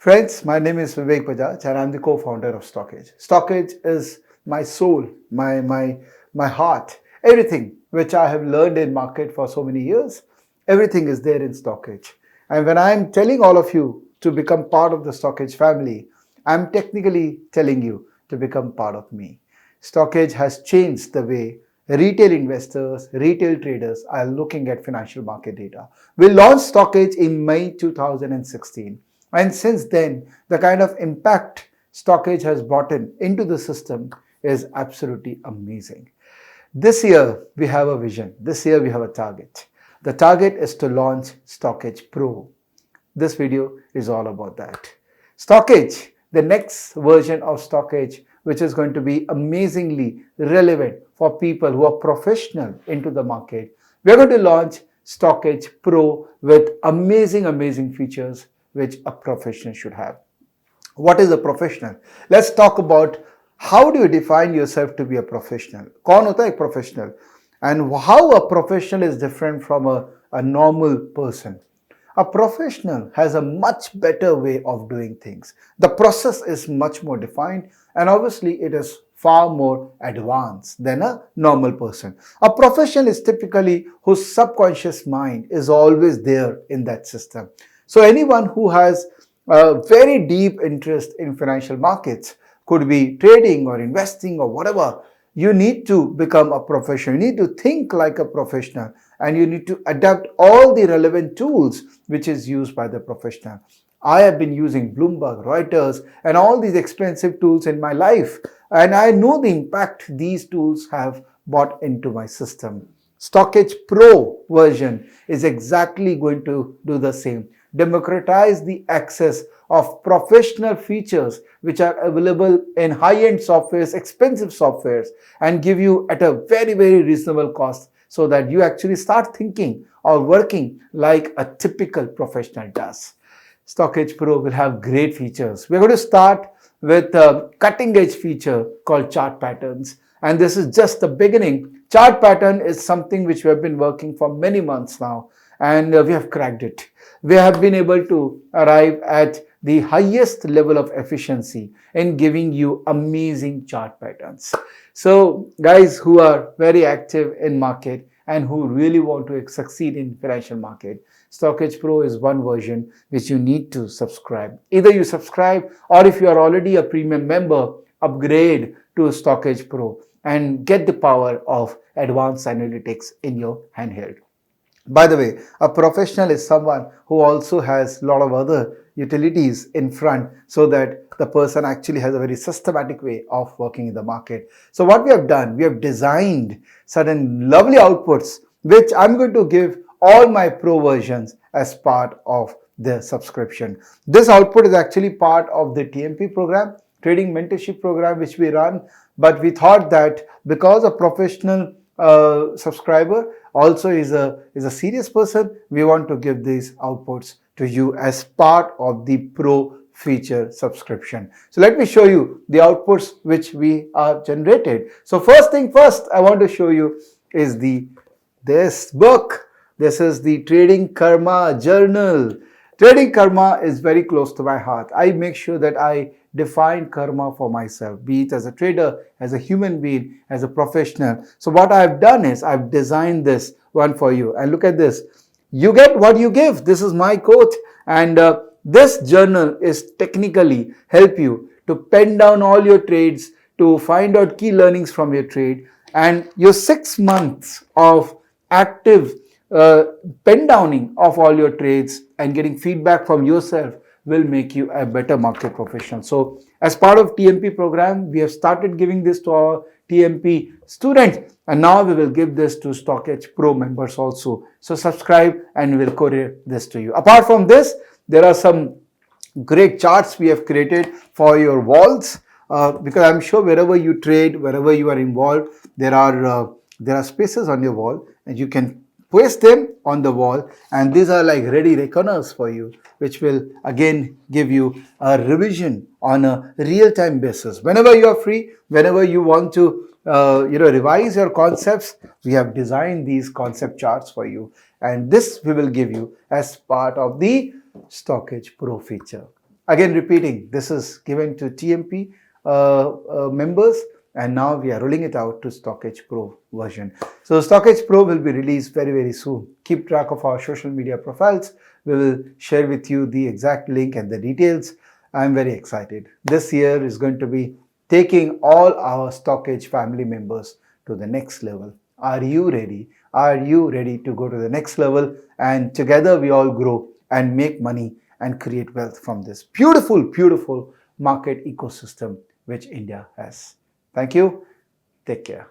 Friends, my name is Vivek Bajaj and I'm the co-founder of StockEdge. StockEdge is my soul, my heart, everything which I have learned in market for so many years, everything is there in StockEdge. And when I'm telling all of you to become part of the StockEdge family, I'm technically telling you to become part of me. StockEdge has changed the way retail investors, retail traders are looking at financial market data. We launched StockEdge in May 2016. And since then, the kind of impact StockEdge has brought into the system is absolutely amazing. This year, we have a vision. This year, we have a target. The target is to launch StockEdge Pro. This video is all about that. StockEdge, the next version of StockEdge, which is going to be amazingly relevant for people who are professional into the market. We are going to launch StockEdge Pro with amazing features which a professional should have. What is a professional? Let's talk about how do you define yourself to be a professional? कौन होता है एक professional? And how a professional is different from a normal person. A professional has a much better way of doing things. The process is much more defined and obviously it is far more advanced than a normal person. A professional is typically whose subconscious mind is always there in that system. So anyone who has a very deep interest in financial markets, could be trading or investing or whatever, you need to become a professional. You need to think like a professional and you need to adapt all the relevant tools which is used by the professional. I have been using Bloomberg, Reuters and all these expensive tools in my life and I know the impact these tools have brought into my system. StockEdge Pro version is exactly going to do the same. Democratize the access of professional features which are available in high-end softwares, expensive softwares, and give you at a very reasonable cost so that you actually start thinking or working like a typical professional does. StockEdge Pro will have great features. We're going to start with a cutting-edge feature called chart patterns. And this is just the beginning. Chart pattern is something which we have been working for many months now and we have cracked it. We have been able to arrive at the highest level of efficiency in giving you amazing chart patterns. So guys who are very active in market and who really want to succeed in financial market, StockEdge Pro is one version which you need to subscribe. Either you subscribe or if you are already a premium member, upgrade to StockEdge Pro and get the power of advanced analytics in your handheld. By the way, a professional is someone who also has a lot of other utilities in front so that the person actually has a very systematic way of working in the market. So what we have done, we have designed certain lovely outputs which I'm going to give all my pro versions as part of the subscription. This output is actually part of the TMP program, trading mentorship program which we run, but we thought that because a professional subscriber also is a serious person, we want to give these outputs to you as part of the pro feature subscription. So let me show you the outputs which we are generated. So first thing first, I want to show you is this book. This is the Trading Karma Journal. Trading Karma is very close to my heart. I make sure that I define karma for myself, be it as a trader, as a human being, as a professional. So what I've done is I've designed this one for you. And look at this. You get what you give. This is my quote. And this journal is technically help you to pen down all your trades, to find out key learnings from your trade. And your 6 months of active pen downing of all your trades and getting feedback from yourself will make you a better market professional. So as part of TMP program, we have started giving this to our TMP students and now we will give this to StockEdge Pro members also. So subscribe and we'll courier this to you. Apart from this, there are some great charts we have created for your walls because I'm sure wherever you trade, wherever you are involved, there are spaces on your wall and you can paste them on the wall and these are like ready reckoners for you which will again give you a revision on a real-time basis. Whenever you are free, whenever you want to revise your concepts, we have designed these concept charts for you and this we will give you as part of the StockEdge Pro feature. Again repeating, this is given to TMP members, and now we are rolling it out to StockEdge Pro version. So StockEdge Pro will be released very, very soon. Keep track of our social media profiles. We will share with you the exact link and the details. I'm very excited. This year is going to be taking all our StockEdge family members to the next level. Are you ready? Are you ready to go to the next level? And together we all grow and make money and create wealth from this beautiful, beautiful market ecosystem which India has. Thank you. Take care.